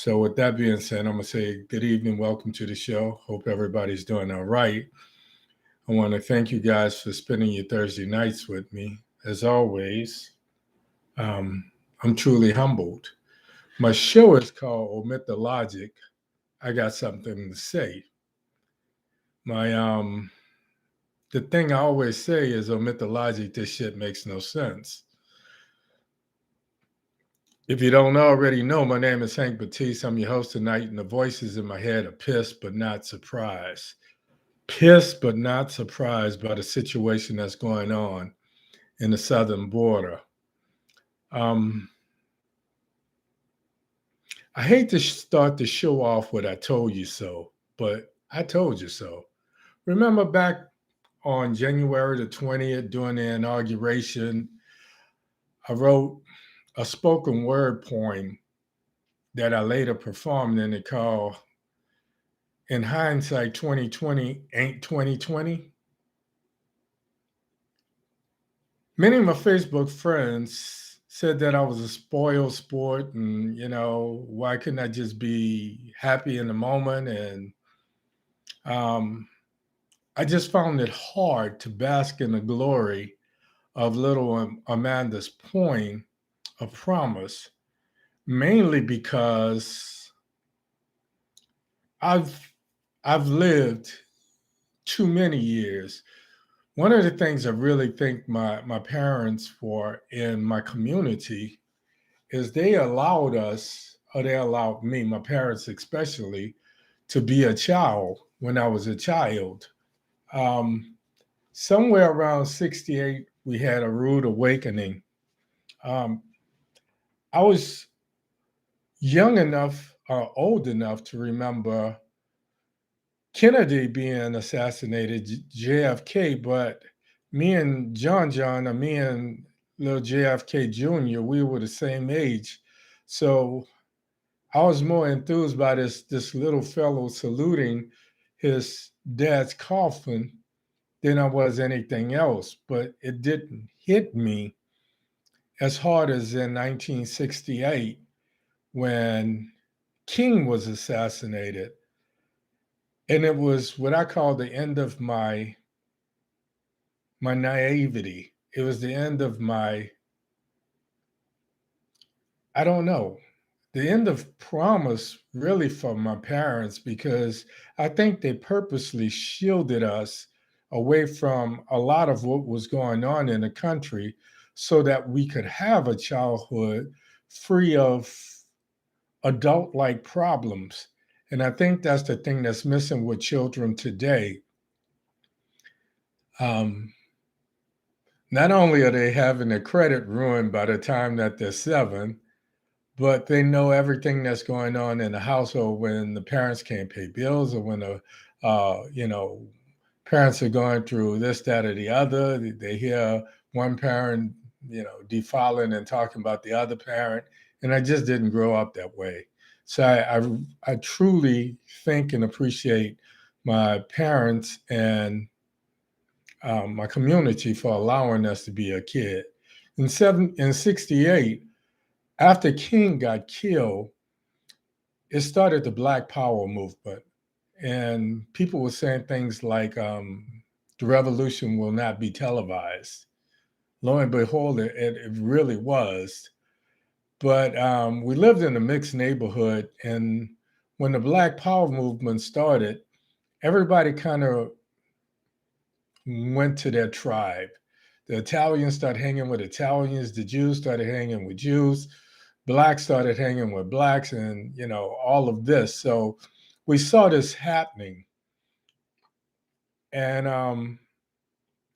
So with that being said, I'm going to say good evening, welcome to the show. Hope everybody's doing all right. I want to thank you guys for spending your Thursday nights with me. As always, I'm truly humbled. My show is called OMITDALOGIC. I got something to say. The thing I always say is OMITDALOGIC, this shit makes no sense. If you don't already know, my name is Hank Batiste. I'm your host tonight, and the voices in my head are pissed but not surprised. Pissed but not surprised by the situation that's going on in the southern border. I hate to start the show off with "I told you so," but I told you so. Remember back on January the 20th during the inauguration, I wrote a spoken word poem that I later performed in it called "In Hindsight 2020 Ain't 2020." Many of my Facebook friends said that I was a spoiled sport and, why couldn't I just be happy in the moment? And I just found it hard to bask in the glory of little Amanda's poem of promise, mainly because I've lived too many years. One of the things I really thank my parents for in my community is they allowed us, or they allowed me, my parents especially, to be a child when I was a child. Um, Somewhere around 68, we had a rude awakening. Um, I was young enough or old enough to remember Kennedy being assassinated, JFK, but me and John, or me and little JFK Jr., we were the same age. So I was more enthused by this little fellow saluting his dad's coffin than I was anything else. But it didn't hit me as hard as in 1968 when King was assassinated. And it was what I call the end of my naivety. It was the end of I don't know, the end of promise really from my parents, because I think they purposely shielded us away from a lot of what was going on in the country so that we could have a childhood free of adult like problems. And I think that's the thing that's missing with children today. Um, Not only are they having their credit ruined by the time that they're 7, but they know everything that's going on in the household when the parents can't pay bills, or when the uh, you know parents are going through this, that, or the other. They hear one parent defiling and talking about the other parent, and I just didn't grow up that way. So I truly think and appreciate my parents and my community for allowing us to be a kid. In 68, after King got killed, it started the Black Power movement. And people were saying things like, the revolution will not be televised. Lo and behold, it really was. But we lived in a mixed neighborhood. And when the Black Power movement started, everybody kind of went to their tribe. The Italians started hanging with Italians. The Jews started hanging with Jews. Blacks started hanging with blacks, and all of this. So we saw this happening, and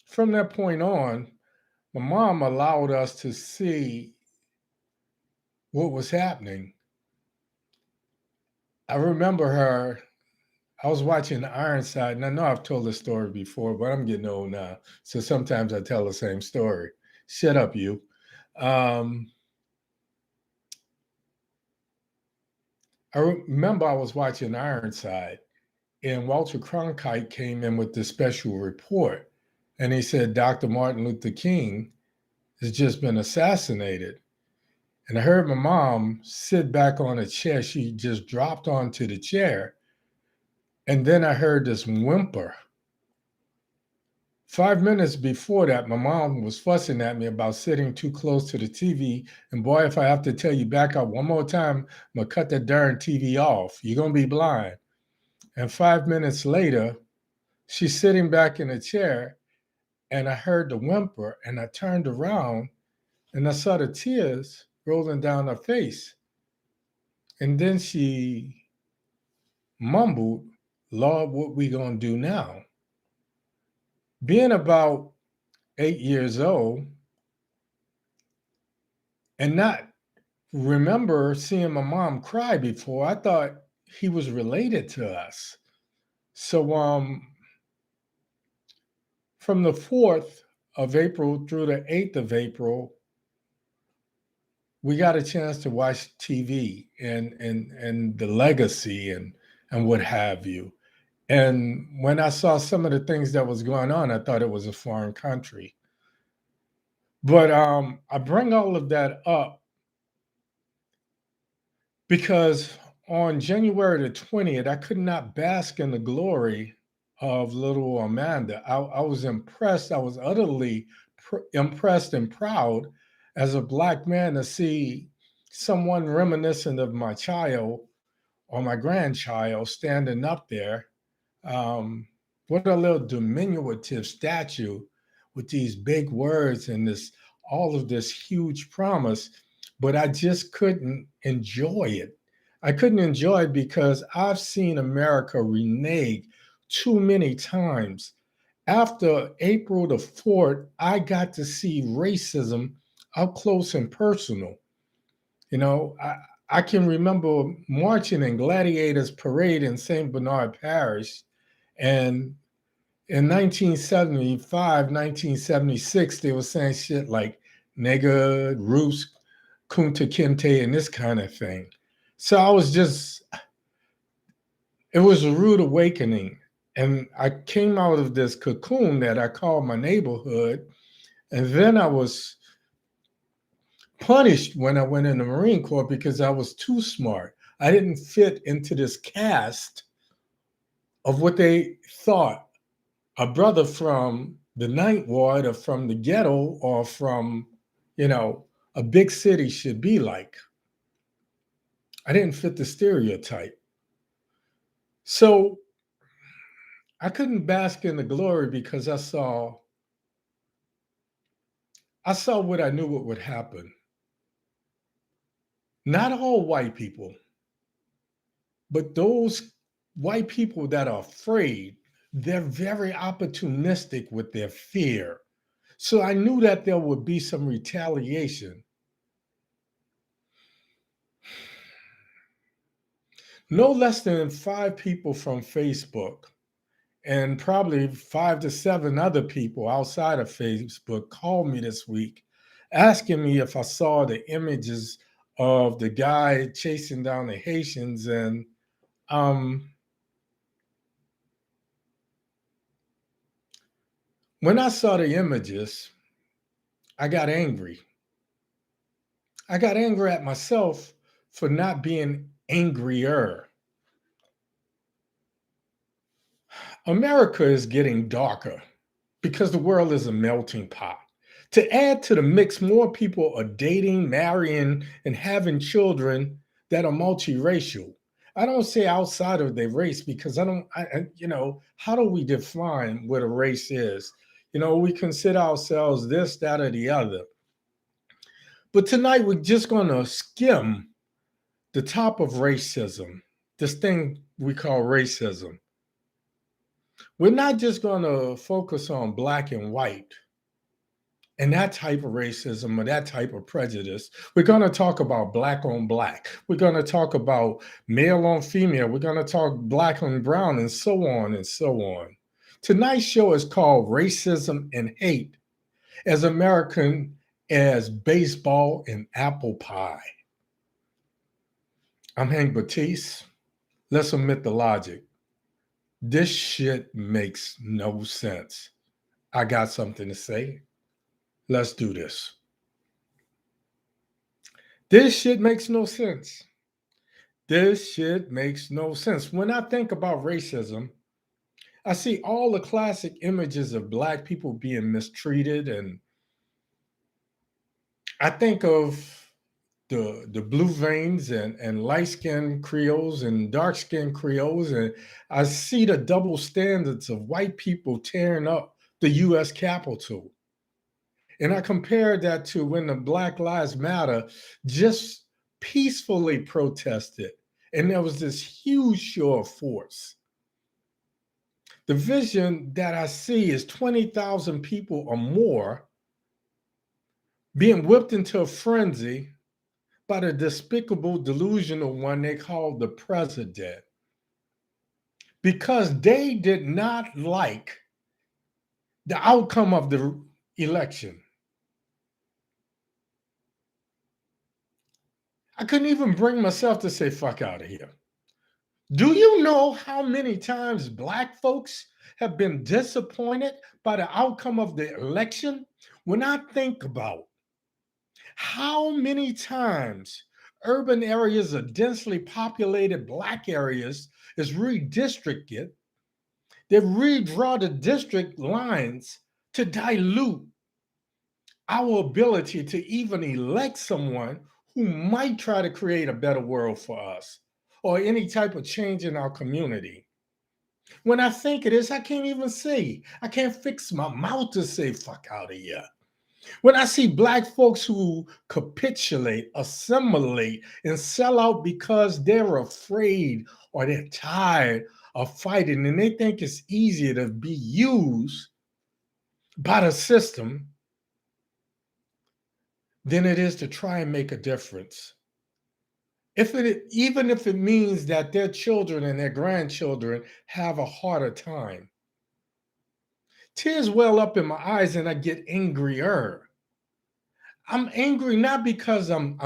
from that point on, my mom allowed us to see what was happening. I remember her. I was watching Ironside, and I know I've told this story before, but I'm getting old now, so sometimes I tell the same story. Shut up, you. Um, I remember I was watching Ironside, and Walter Cronkite came in with this special report, and he said Dr. Martin Luther King has just been assassinated. And I heard my mom sit back on a chair. She just dropped onto the chair. And then I heard this whimper. 5 minutes before that, my mom was fussing at me about sitting too close to the TV. And boy, if I have to tell you back up one more time, I'm going to cut that darn TV off. You're going to be blind. And 5 minutes later, she's sitting back in a chair, and I heard the whimper, and I turned around, and I saw the tears rolling down her face. And then she mumbled, "Lord, what we gonna do now?" Being about 8 years old and not remember seeing my mom cry before, I thought he was related to us. So from the 4th of April through the 8th of April, we got a chance to watch TV and the legacy and what have you. And when I saw some of the things that was going on, I thought it was a foreign country. But I bring all of that up because on January the 20th, I could not bask in the glory of little Amanda. I was impressed. I was utterly impressed and proud as a Black man to see someone reminiscent of my child or my grandchild standing up there. Um, what a little diminutive statue with these big words and this all of this huge promise, but I just couldn't enjoy it. I couldn't enjoy it because I've seen America renege too many times. After April the 4th, I got to see racism up close and personal. You know, I can remember marching in Gladiators Parade in St. Bernard Parish. And in 1975, 1976, they were saying shit like nigga, Roos, Kunta Kinte, and this kind of thing. So I was just, it was a rude awakening. And I came out of this cocoon that I called my neighborhood. And then I was punished when I went in the Marine Corps because I was too smart. I didn't fit into this cast of what they thought a brother from the Ninth Ward or from the ghetto or from, you know, a big city should be like. I didn't fit the stereotype. So I couldn't bask in the glory because I saw what I knew what would happen. Not all white people, but those white people that are afraid, they're very opportunistic with their fear. So I knew that there would be some retaliation. No less than 5 people from Facebook and probably 5 to 7 other people outside of Facebook called me this week asking me if I saw the images of the guy chasing down the Haitians. And um, when I saw the images, I got angry. I got angry at myself for not being angrier. America is getting darker because the world is a melting pot. To add to the mix, more people are dating, marrying, and having children that are multiracial. I don't say outside of their race because how do we define what a race is? We consider ourselves this, that, or the other. But tonight we're just going to skim the top of racism, this thing we call racism. We're not just going to focus on black and white and that type of racism or that type of prejudice. We're going to talk about black on black. We're going to talk about male on female. We're going to talk black on brown and so on and so on. Tonight's show is called Racism and Hate, as American as baseball and apple pie. I'm Hank Batiste. Let's omit the logic. This shit makes no sense. I got something to say. Let's do this. This shit makes no sense. This shit makes no sense. When I think about racism, I see all the classic images of Black people being mistreated, and I think of the blue veins and light skinned Creoles and dark skinned Creoles, and I see the double standards of white people tearing up the U.S. Capitol. And I compared that to when the Black Lives Matter just peacefully protested, and there was this huge show of force. The vision that I see is 20,000 people or more being whipped into a frenzy by the despicable, delusional one they call the president because they did not like the outcome of the election. I couldn't even bring myself to say, fuck out of here. Do you know how many times Black folks have been disappointed by the outcome of the election? When I think about how many times urban areas of densely populated Black areas is redistricted, they redraw the district lines to dilute our ability to even elect someone who might try to create a better world for us or any type of change in our community. When I think of this, I can't even say. I can't fix my mouth to say fuck out of here. When I see Black folks who capitulate, assimilate, and sell out because they're afraid or they're tired of fighting and they think it's easier to be used by the system than it is to try and make a difference. Even if it means that their children and their grandchildren have a harder time. Tears well up in my eyes and I get angrier. I'm angry not because I'm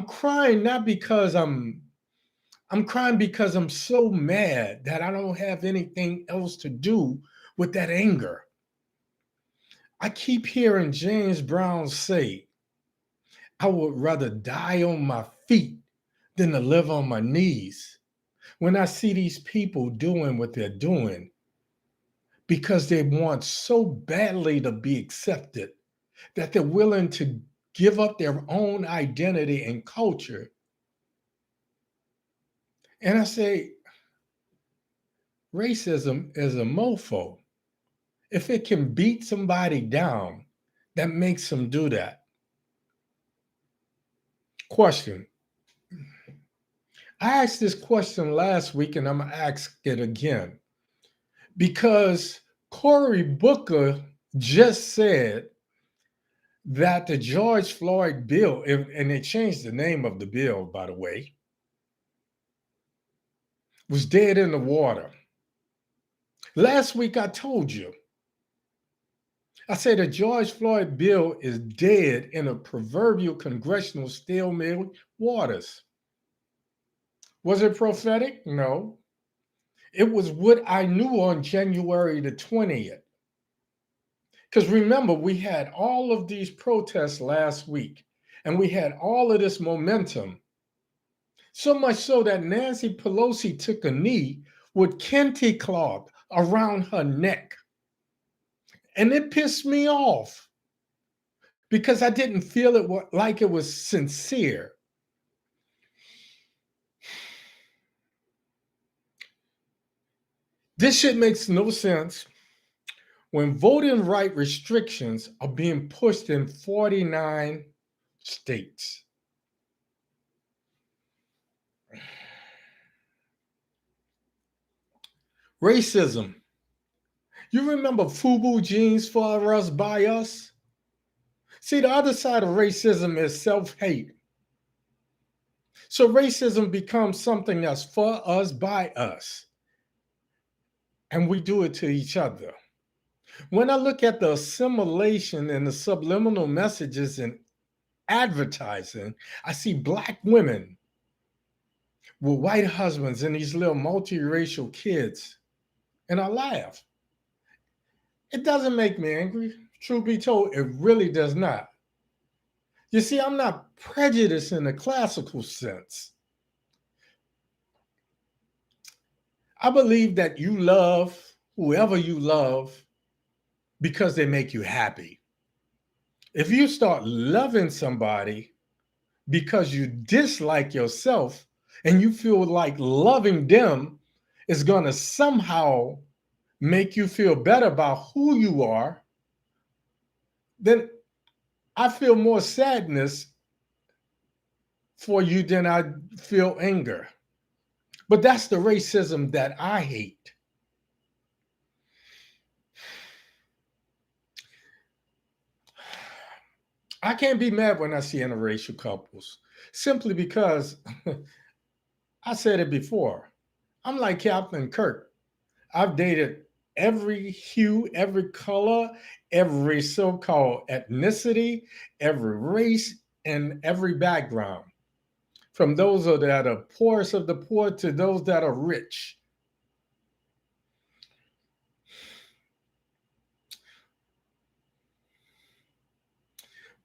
crying not because I'm crying because I'm so mad that I don't have anything else to do with that anger. I keep hearing James Brown say, I would rather die on my feet than to live on my knees. When I see these people doing what they're doing because they want so badly to be accepted that they're willing to give up their own identity and culture. And I say, racism is a mofo. If it can beat somebody down, that makes them do that. Question. I asked this question last week and I'm going to ask it again because Cory Booker just said that the George Floyd bill, and they changed the name of the bill, by the way, was dead in the water. Last week I told you, I said the George Floyd bill is dead in a proverbial congressional stalemate waters. Was it prophetic? No. It was what I knew on January the 20th. Because remember, we had all of these protests last week, and we had all of this momentum. So much so that Nancy Pelosi took a knee with kente cloth around her neck. And it pissed me off because I didn't feel it like it was sincere. This shit makes no sense when voting right restrictions are being pushed in 49 states. Racism. You remember FUBU jeans for us by us? See, the other side of racism is self-hate. So racism becomes something that's for us by us. And we do it to each other. When I look at the assimilation and the subliminal messages in advertising, I see Black women with white husbands and these little multiracial kids, and I laugh. It doesn't make me angry. Truth be told, it really does not. You see, I'm not prejudiced in the classical sense. I believe that you love whoever you love because they make you happy. If you start loving somebody because you dislike yourself and you feel like loving them is going to somehow make you feel better about who you are, then I feel more sadness for you than I feel anger. But that's the racism that I hate. I can't be mad when I see interracial couples simply because I said it before. I'm like Captain Kirk. I've dated every hue, every color, every so called ethnicity, every race, and every background. From those that are poorest of the poor to those that are rich.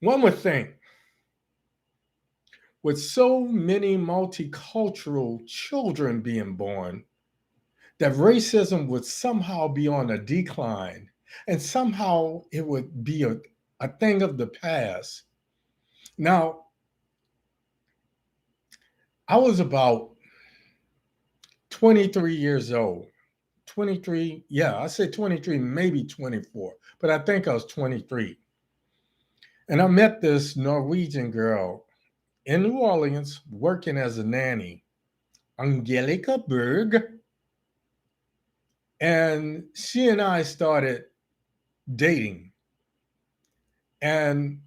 One would think, with so many multicultural children being born, that racism would somehow be on a decline and somehow it would be a thing of the past. Now, I was about 23 years old. 23, yeah, I say 23, maybe 24, but I think I was 23. And I met this Norwegian girl in New Orleans working as a nanny, Angelica Berg. And she and I started dating. And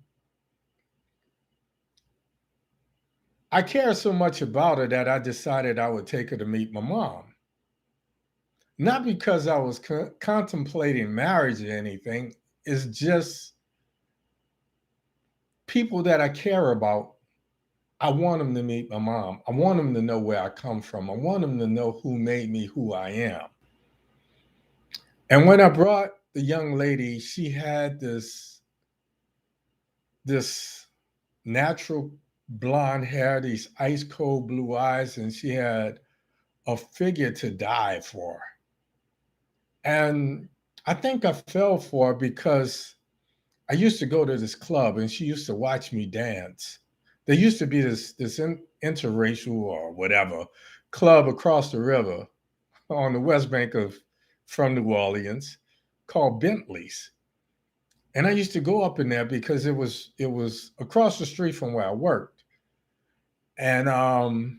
I care so much about her that I decided I would take her to meet my mom. Not because I was contemplating marriage or anything, it's just people that I care about. I want them to meet my mom. I want them to know where I come from. I want them to know who made me who I am. And when I brought the young lady, she had this natural blonde hair, these ice cold blue eyes, and she had a figure to die for. And I think I fell for her because I used to go to this club and she used to watch me dance. There used to be this interracial or whatever club across the river on the west bank of from New Orleans called Bentley's. And I used to go up in there because it was across the street from where I worked. And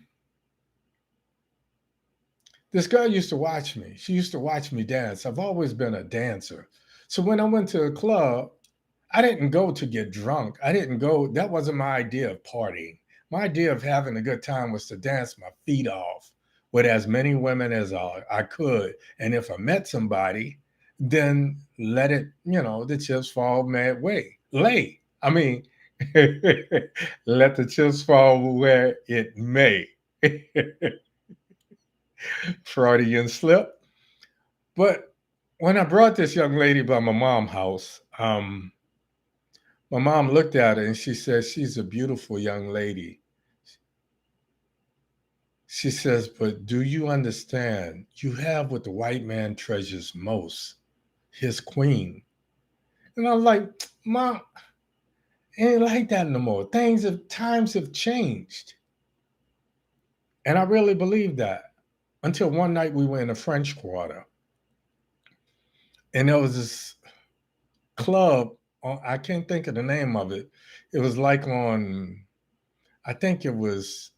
this girl used to watch me. She used to watch me dance. I've always been a dancer. So when I went to a club, I didn't go to get drunk. I didn't go, that wasn't my idea of partying. My idea of having a good time was to dance my feet off with as many women as I could. And if I met somebody, then let it, the chips fall my way. Lay. I mean, let the chips fall where it may. Freudian slip. But when I brought this young lady by my mom's house, my mom looked at her and she said, "She's a beautiful young lady." She says, "But do you understand? You have what the white man treasures most, his queen." And I'm like, "Mom, it ain't like that no more. Times have changed." And I really believe that until one night we were in the French Quarter. And there was this club, I can't think of the name of it. It was like I think it was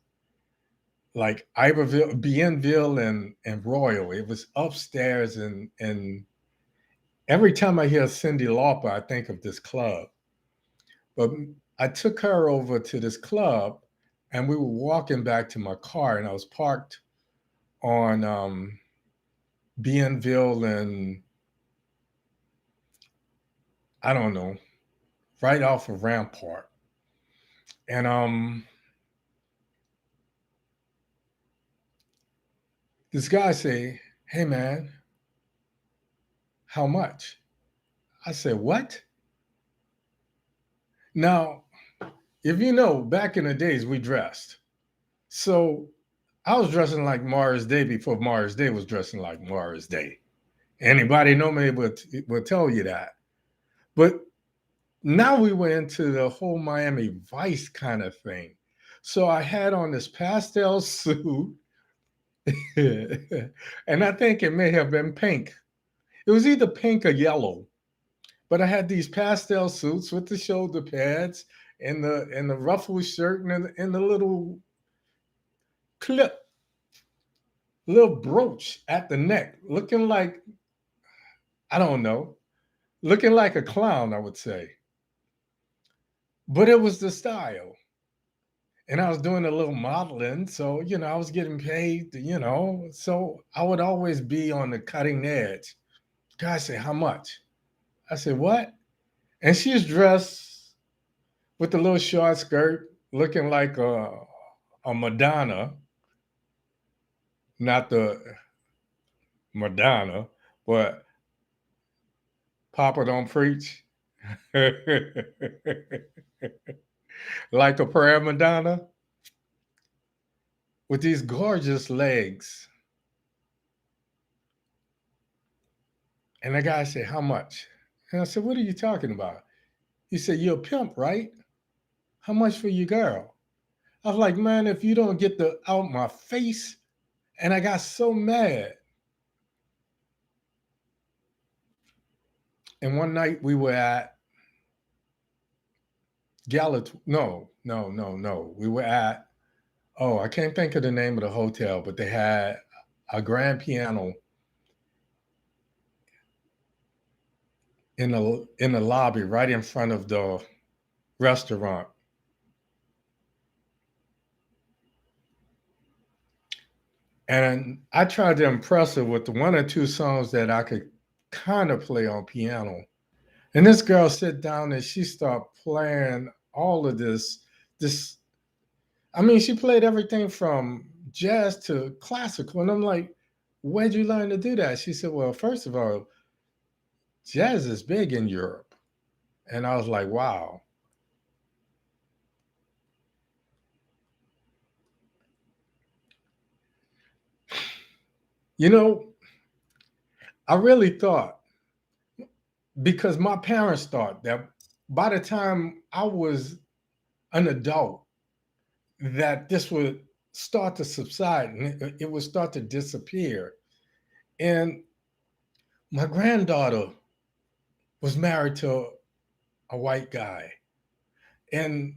like Iberville, Bienville, and Royal. It was upstairs, and every time I hear Cyndi Lauper, I think of this club. But I took her over to this club, and we were walking back to my car, and I was parked on Bienville and I don't know, right off of Rampart. And this guy say, "Hey man, how much?" I said, "What?" Now, if you know, back in the days we dressed. So I was dressing like Morris Day before Morris Day was dressing like Morris Day. Anybody know me would tell you that. But now we went into the whole Miami Vice kind of thing. So I had on this pastel suit, and I think it may have been pink. It was either pink or yellow, but I had these pastel suits with the shoulder pads and the ruffled shirt and the little clip, little brooch at the neck, looking like, I don't know, looking like a clown, I would say. But it was the style. And I was doing a little modeling. So, I was getting paid, so I would always be on the cutting edge. Guys say, how much? I said, what? And she's dressed with a little short skirt, looking like a Madonna, not the Madonna, but Papa don't preach. Like a prayer Madonna with these gorgeous legs. And the guy said, how much? And I said, what are you talking about? He said, you're a pimp, right? How much for your girl? I was like, man, if you don't get the out my face. And I got so mad. And one night we were at no. We were at, I can't think of the name of the hotel, but they had a grand piano in the lobby right in front of the restaurant. And I tried to impress her with the one or two songs that I could kind of play on piano. And this girl sit down and she started playing all of this. I mean, she played everything from jazz to classical. And I'm like, where'd you learn to do that? She said, well, first of all, jazz is big in Europe. And I was like, wow. You know, I really thought, because my parents thought that by the time I was an adult, that this would start to subside and it would start to disappear. And my granddaughter was married to a white guy. And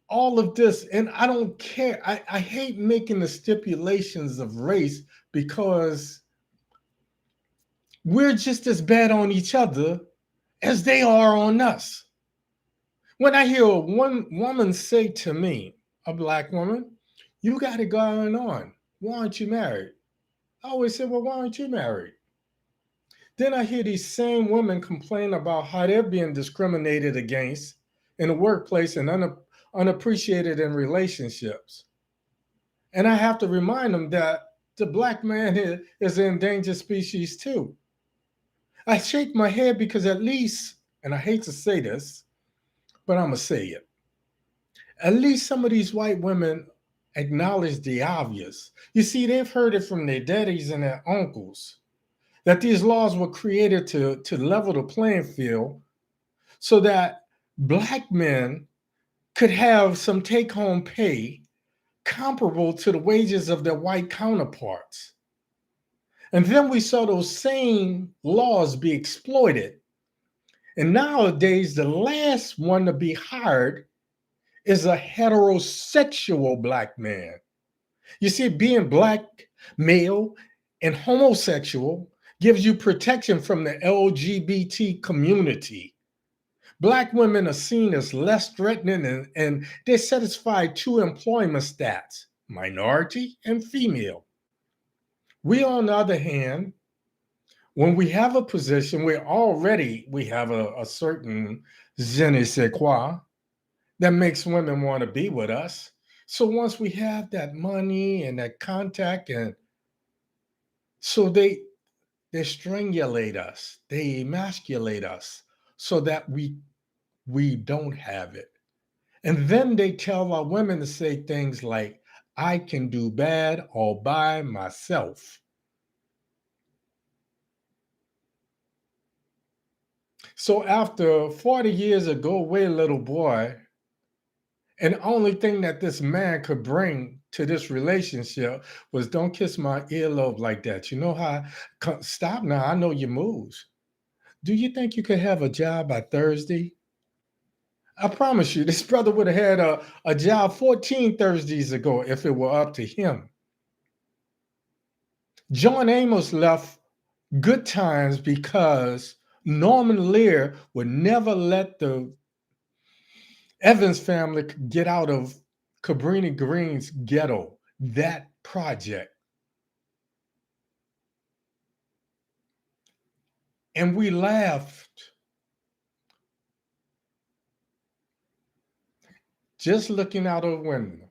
all of this, and I don't care. I hate making the stipulations of race because we're just as bad on each other as they are on us. When I hear one woman say to me, a black woman, you got it going on. Why aren't you married? I always say, well, why aren't you married? Then I hear these same women complain about how they're being discriminated against in the workplace and unappreciated in relationships. And I have to remind them that the black man is an endangered species too. I shake my head because at least, and I hate to say this, but I'm going to say it. At least some of these white women acknowledge the obvious. You see, they've heard it from their daddies and their uncles that these laws were created to level the playing field so that black men could have some take-home pay comparable to the wages of their white counterparts. And then we saw those same laws be exploited. And nowadays, the last one to be hired is a heterosexual black man. You see, being black, male, and homosexual gives you protection from the LGBT community. Black women are seen as less threatening and they satisfy two employment stats, minority and female. We, on the other hand, when we have a position, we have a certain je ne sais quoi that makes women want to be with us. So once we have that money and that contact, and so they strangulate us, they emasculate us so that we don't have it. And then they tell our women to say things like, I can do bad all by myself. So after 40 years of go away, little boy, and the only thing that this man could bring to this relationship was don't kiss my earlobe like that. You know how, stop now, I know your moves. Do you think you could have a job by Thursday? I promise you, this brother would have had a job 14 Thursdays ago if it were up to him. John Amos left Good Times because Norman Lear would never let the Evans family get out of Cabrini Green's ghetto, that project. And we laughed just looking out of the window.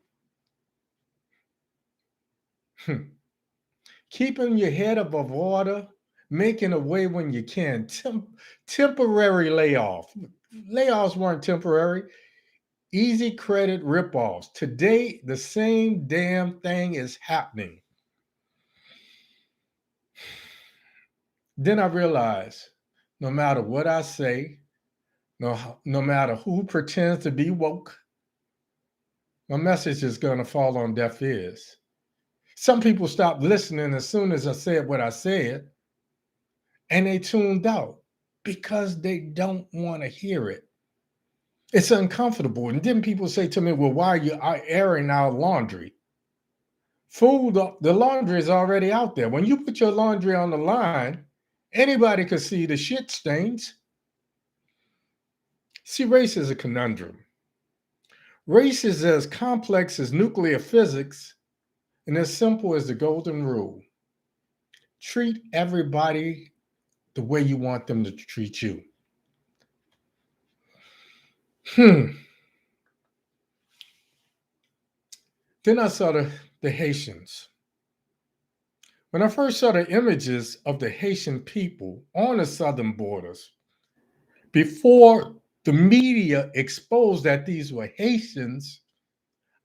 Keeping your head above water, making a way when you can. Temporary layoff. Layoffs weren't temporary. Easy credit ripoffs. Today, the same damn thing is happening. Then I realized no matter what I say, no matter who pretends to be woke, my message is going to fall on deaf ears. Some people stopped listening as soon as I said what I said, and they tuned out because they don't want to hear it. It's uncomfortable. And then people say to me, well, why are you airing our laundry? Fool, the laundry is already out there. When you put your laundry on the line, anybody could see the shit stains. See, race is a conundrum. Race is as complex as nuclear physics and as simple as the golden rule. Treat everybody the way you want them to treat you. Then I saw the Haitians. When I first saw the images of the Haitian people on the southern borders, before the media exposed that these were Haitians,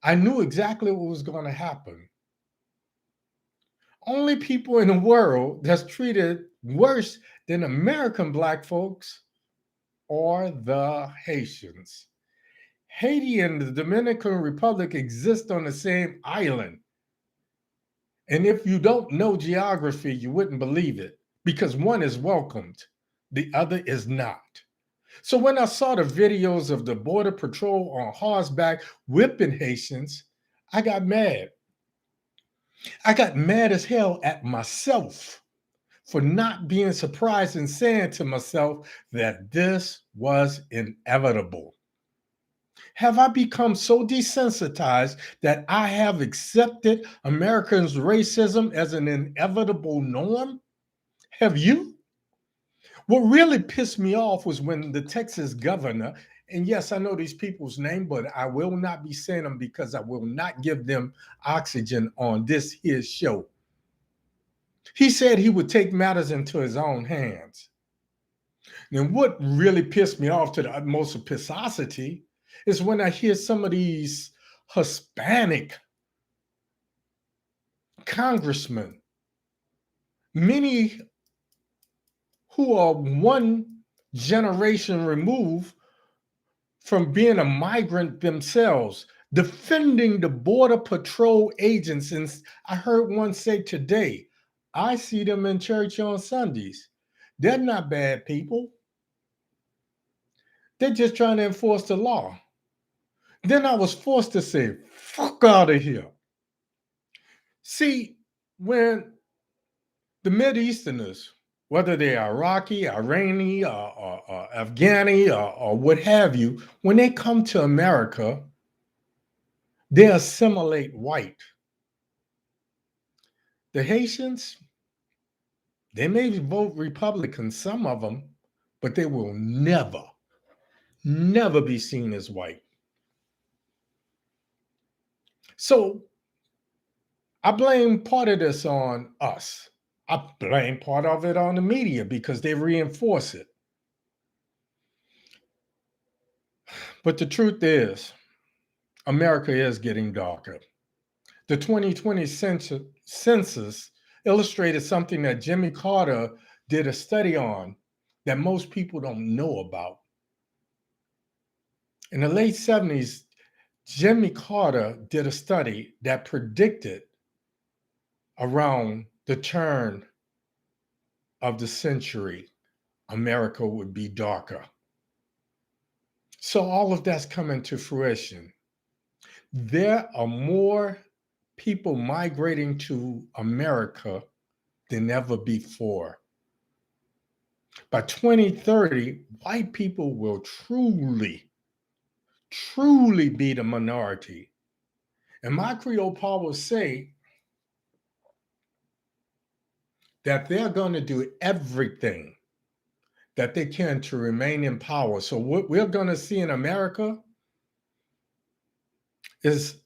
I knew exactly what was going to happen. Only people in the world that's treated worse than American Black folks are the Haitians. Haiti and the Dominican Republic exist on the same island. And if you don't know geography, you wouldn't believe it because one is welcomed, the other is not. So when I saw the videos of the Border Patrol on horseback whipping Haitians, I got mad. I got mad as hell at myself for not being surprised and saying to myself that this was inevitable. Have I become so desensitized that I have accepted Americans' racism as an inevitable norm? Have you? What really pissed me off was when the Texas governor, and yes, I know these people's name, but I will not be saying them because I will not give them oxygen on this his show. He said he would take matters into his own hands. And what really pissed me off to the utmost of pissosity is when I hear some of these Hispanic congressmen, many who are one generation removed from being a migrant themselves, defending the Border Patrol agents. And I heard one say today, I see them in church on Sundays. They're not bad people. They're just trying to enforce the law. Then I was forced to say, fuck out of here. See, when the Mideasterners, whether they're Iraqi, Irani, or Afghani, or what have you, when they come to America, they assimilate white. The Haitians, they may vote Republican, some of them, but they will never, never be seen as white. So I blame part of this on us. I blame part of it on the media because they reinforce it. But the truth is, America is getting darker. The 2020 census illustrated something that Jimmy Carter did a study on that most people don't know about. In the late 70s, Jimmy Carter did a study that predicted around the turn of the century, America would be darker. So all of that's coming to fruition. There are more people migrating to America than ever before. By 2030, white people will truly be the minority. And my Creole powers say that they're going to do everything that they can to remain in power. So what we're going to see in America is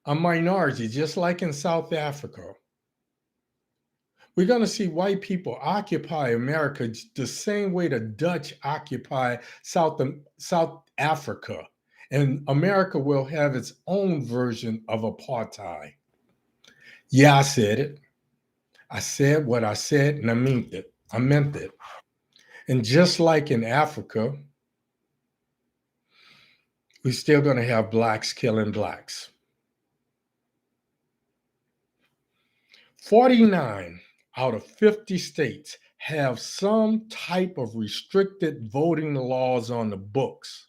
a minority, just like in South Africa. We're going to see white people occupy America the same way the Dutch occupy South Africa. And America will have its own version of apartheid. Yeah, I said it. I said what I said, and I meant it. And just like in Africa, we're still going to have blacks killing blacks. 49 out of 50 states have some type of restricted voting laws on the books.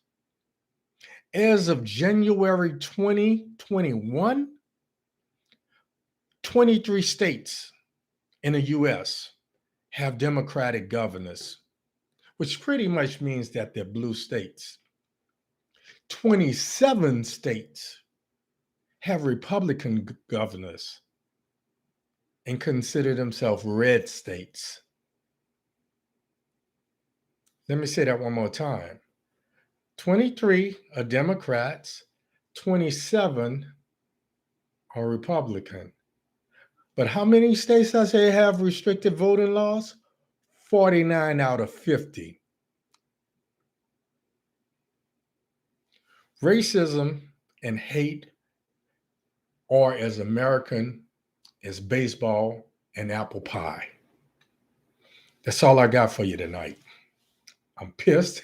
As of January 2021, 23 states in the US have Democratic governors, which pretty much means that they're blue states. 27 states have Republican governors and consider themselves red states. Let me say that one more time. 23 are Democrats, 27 are Republican. But how many states I say have restricted voting laws? 49 out of 50. Racism and hate are as American as baseball and apple pie. That's all I got for you tonight. I'm pissed.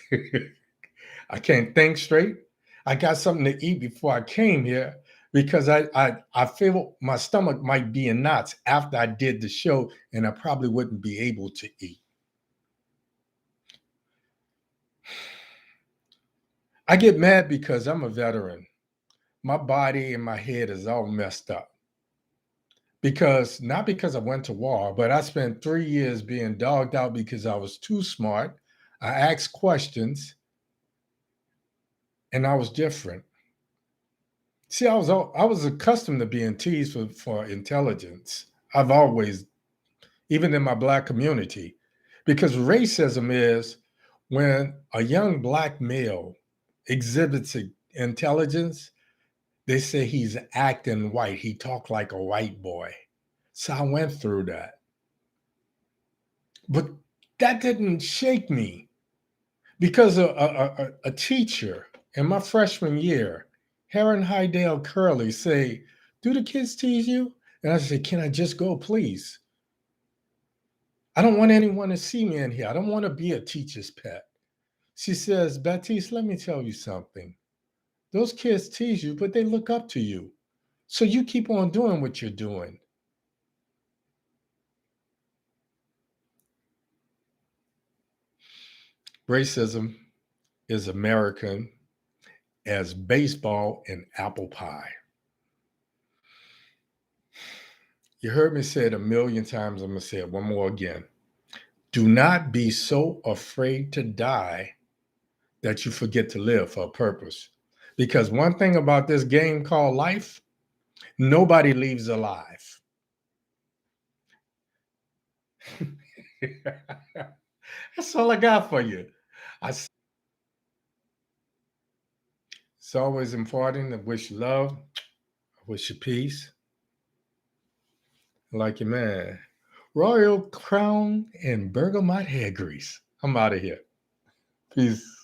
I can't think straight. I got something to eat before I came here because I feel my stomach might be in knots after I did the show, and I probably wouldn't be able to eat. I get mad because I'm a veteran. My body and my head is all messed up. Not because I went to war, but I spent 3 years being dogged out because I was too smart. I asked questions, and I was different. See, I was accustomed to being teased for intelligence. I've always, even in my Black community, because racism is when a young Black male exhibits intelligence, they say he's acting white. He talked like a white boy. So I went through that. But that didn't shake me because a teacher in my freshman year, Heron Hydale Curley, say, "Do the kids tease you?" And I said, "Can I just go, please? I don't want anyone to see me in here. I don't want to be a teacher's pet." She says, "Baptiste, let me tell you something. Those kids tease you, but they look up to you. So you keep on doing what you're doing." Racism is American as baseball and apple pie. You heard me say it a million times. I'm going to say it one more again. Do not be so afraid to die that you forget to live for a purpose. Because one thing about this game called life, nobody leaves alive. That's all I got for you. It's always important to wish you love, I wish you peace. Like your man, Royal Crown and Bergamot hair grease. I'm out of here. Peace.